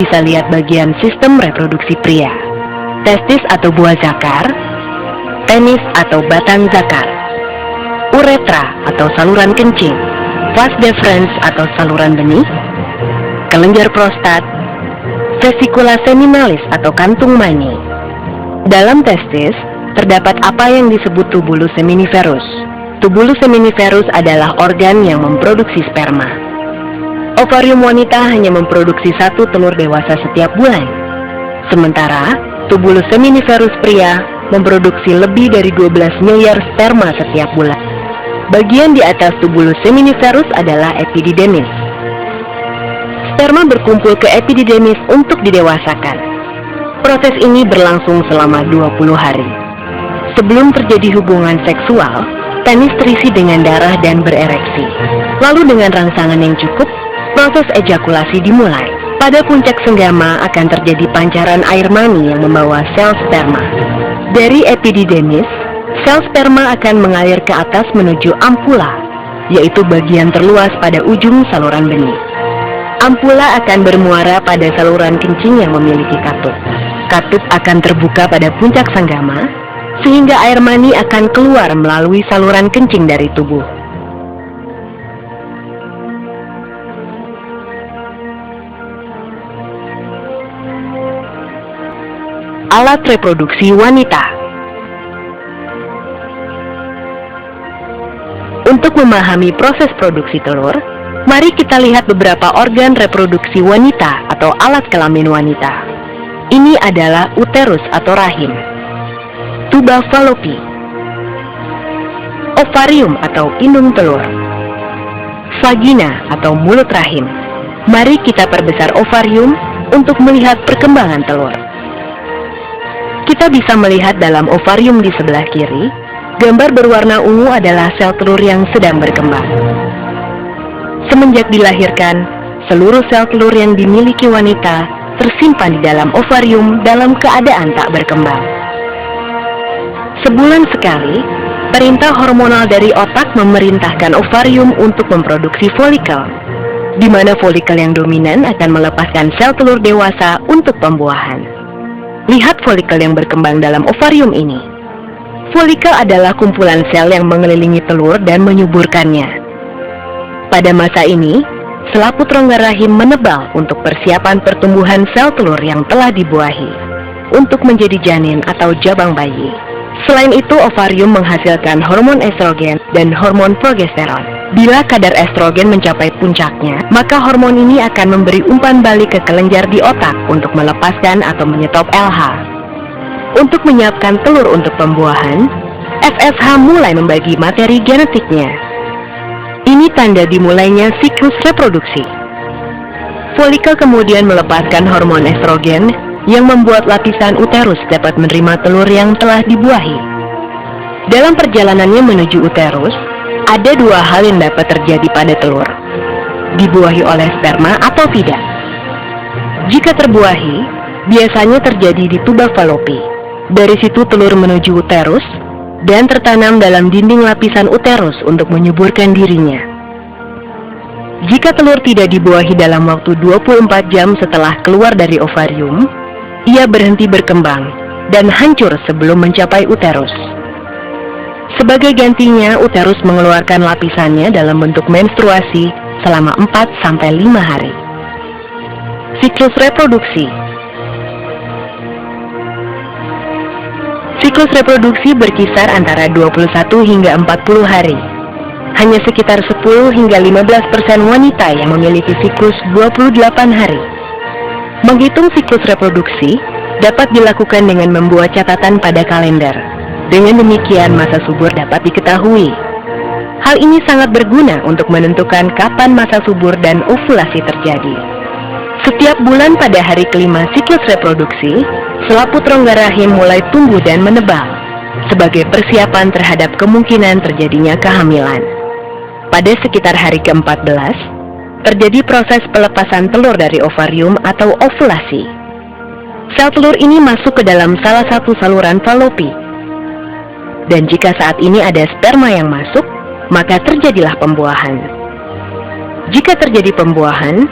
bisa lihat bagian sistem reproduksi pria, testis atau buah zakar, penis atau batang zakar, uretra atau saluran kencing, vas deferens atau saluran benih, kelenjar prostat, vesikula seminalis atau kantung mani. Dalam testis, terdapat apa yang disebut tubulus seminiferus. Tubulus seminiferus adalah organ yang memproduksi sperma. Ovarium wanita hanya memproduksi 1 telur dewasa setiap bulan. Sementara, tubulus seminiferus pria memproduksi lebih dari 12 miliar sperma setiap bulan. Bagian di atas tubulus seminiferus adalah epididymis. Sperma berkumpul ke epididymis untuk didewasakan. Proses ini berlangsung selama 20 hari. Sebelum terjadi hubungan seksual, penis terisi dengan darah dan berereksi. Lalu dengan rangsangan yang cukup, proses ejakulasi dimulai. Pada puncak senggama akan terjadi pancaran air mani yang membawa sel sperma. Dari epididymis, sel sperma akan mengalir ke atas menuju ampula, yaitu bagian terluas pada ujung saluran benih. Ampula akan bermuara pada saluran kencing yang memiliki katup. Katup akan terbuka pada puncak senggama, sehingga air mani akan keluar melalui saluran kencing dari tubuh. Alat reproduksi wanita. Untuk memahami proses produksi telur, mari kita lihat beberapa organ reproduksi wanita atau alat kelamin wanita. Ini adalah uterus atau rahim, tuba falopi, ovarium atau indung telur, vagina atau mulut rahim. Mari kita perbesar ovarium untuk melihat perkembangan telur. Kita bisa melihat dalam ovarium di sebelah kiri, gambar berwarna ungu adalah sel telur yang sedang berkembang. Semenjak dilahirkan, seluruh sel telur yang dimiliki wanita tersimpan di dalam ovarium dalam keadaan tak berkembang. Sebulan sekali, perintah hormonal dari otak memerintahkan ovarium untuk memproduksi folikel, di mana folikel yang dominan akan melepaskan sel telur dewasa untuk pembuahan. Lihat folikel yang berkembang dalam ovarium ini. Folikel adalah kumpulan sel yang mengelilingi telur dan menyuburkannya. Pada masa ini, selaput rongga rahim menebal untuk persiapan pertumbuhan sel telur yang telah dibuahi untuk menjadi janin atau jabang bayi. Selain itu, ovarium menghasilkan hormon estrogen dan hormon progesteron. Bila kadar estrogen mencapai puncaknya, maka hormon ini akan memberi umpan balik ke kelenjar di otak untuk melepaskan atau menyetop LH. Untuk menyiapkan telur untuk pembuahan, FSH mulai membagi materi genetiknya. Ini tanda dimulainya siklus reproduksi. Folikel kemudian melepaskan hormon estrogen yang membuat lapisan uterus dapat menerima telur yang telah dibuahi. Dalam perjalanannya menuju uterus, ada 2 hal yang dapat terjadi pada telur: dibuahi oleh sperma atau tidak. Jika terbuahi, biasanya terjadi di tuba falopi. Dari situ telur menuju uterus dan tertanam dalam dinding lapisan uterus untuk menyuburkan dirinya. Jika telur tidak dibuahi dalam waktu 24 jam setelah keluar dari ovarium, ia berhenti berkembang dan hancur sebelum mencapai uterus. Sebagai gantinya, uterus mengeluarkan lapisannya dalam bentuk menstruasi selama 4-5 hari. Siklus reproduksi. Siklus reproduksi berkisar antara 21 hingga 40 hari. Hanya sekitar 10 hingga 15% wanita yang memiliki siklus 28 hari. Menghitung siklus reproduksi dapat dilakukan dengan membuat catatan pada kalender. Dengan demikian, masa subur dapat diketahui. Hal ini sangat berguna untuk menentukan kapan masa subur dan ovulasi terjadi. Setiap bulan pada hari kelima siklus reproduksi, selaput rongga rahim mulai tumbuh dan menebal, sebagai persiapan terhadap kemungkinan terjadinya kehamilan. Pada sekitar hari ke-14, terjadi proses pelepasan telur dari ovarium atau ovulasi. Sel telur ini masuk ke dalam salah satu saluran falopi. Dan jika saat ini ada sperma yang masuk, maka terjadilah pembuahan. Jika terjadi pembuahan,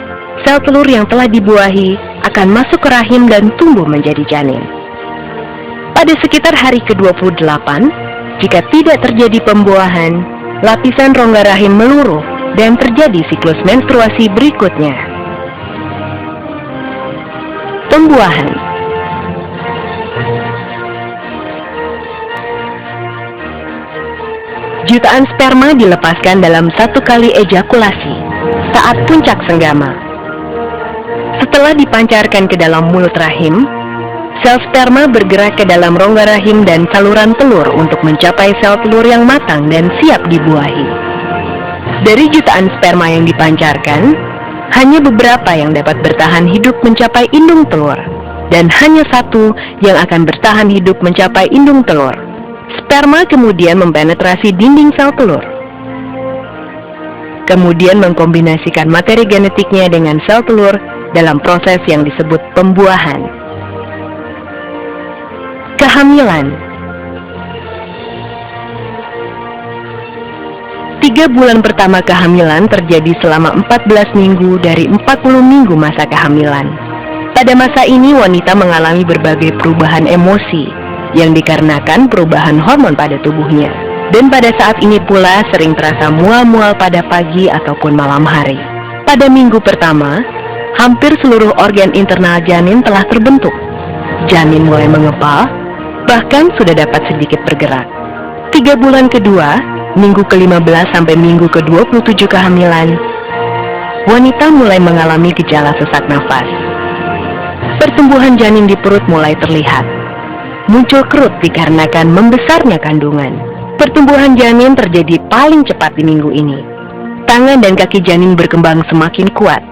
sel telur yang telah dibuahi akan masuk ke rahim dan tumbuh menjadi janin. Pada sekitar hari ke-28, jika tidak terjadi pembuahan, lapisan rongga rahim meluruh dan terjadi siklus menstruasi berikutnya. Pembuahan. Jutaan sperma dilepaskan dalam satu kali ejakulasi saat puncak senggama. Setelah dipancarkan ke dalam mulut rahim, sel sperma bergerak ke dalam rongga rahim dan saluran telur untuk mencapai sel telur yang matang dan siap dibuahi. Dari jutaan sperma yang dipancarkan, hanya beberapa yang dapat bertahan hidup mencapai indung telur, dan hanya satu yang akan bertahan hidup mencapai indung telur. Sperma kemudian mempenetrasi dinding sel telur, kemudian mengkombinasikan materi genetiknya dengan sel telur dalam proses yang disebut pembuahan. Kehamilan. 3 bulan pertama kehamilan terjadi selama 14 minggu dari 40 minggu masa kehamilan. Pada masa ini wanita mengalami berbagai perubahan emosi yang dikarenakan perubahan hormon pada tubuhnya. Dan pada saat ini pula sering terasa mual-mual pada pagi ataupun malam hari. Pada minggu pertama, hampir seluruh organ internal janin telah terbentuk. Janin mulai mengepal, bahkan sudah dapat sedikit bergerak. 3 bulan kedua, minggu ke-15 sampai minggu ke-27 kehamilan, wanita mulai mengalami gejala sesak nafas. Pertumbuhan janin di perut mulai terlihat. Muncul kerut dikarenakan membesarnya kandungan. Pertumbuhan janin terjadi paling cepat di minggu ini. Tangan dan kaki janin berkembang semakin kuat.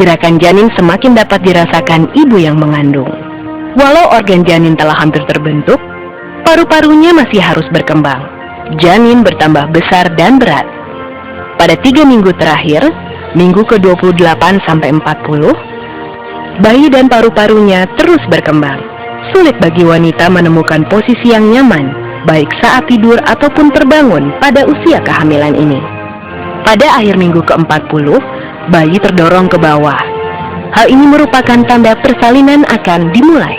Gerakan janin semakin dapat dirasakan ibu yang mengandung. Walau organ janin telah hampir terbentuk, paru-parunya masih harus berkembang. Janin bertambah besar dan berat. Pada 3 minggu terakhir, minggu ke-28 sampai 40, bayi dan paru-parunya terus berkembang. Sulit bagi wanita menemukan posisi yang nyaman, baik saat tidur ataupun terbangun pada usia kehamilan ini. Pada akhir minggu ke-40, bayi terdorong ke bawah. Hal ini merupakan tanda persalinan akan dimulai.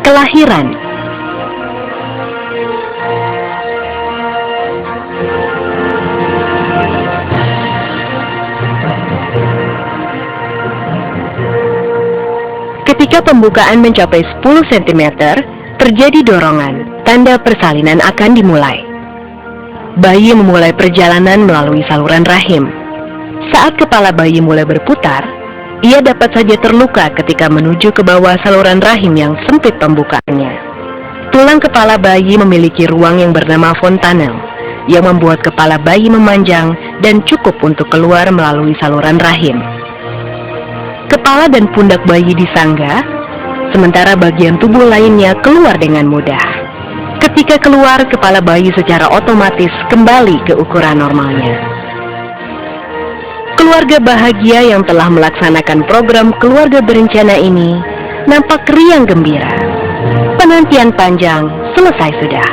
Kelahiran. Ketika pembukaan mencapai 10 cm, terjadi dorongan, tanda persalinan akan dimulai. Bayi memulai perjalanan melalui saluran rahim. Saat kepala bayi mulai berputar, ia dapat saja terluka ketika menuju ke bawah saluran rahim yang sempit pembukaannya. Tulang kepala bayi memiliki ruang yang bernama fontanel, yang membuat kepala bayi memanjang dan cukup untuk keluar melalui saluran rahim. Kepala dan pundak bayi disangga, sementara bagian tubuh lainnya keluar dengan mudah. Ketika keluar, kepala bayi secara otomatis kembali ke ukuran normalnya. Keluarga bahagia yang telah melaksanakan program keluarga berencana ini nampak riang gembira. Penantian panjang selesai sudah.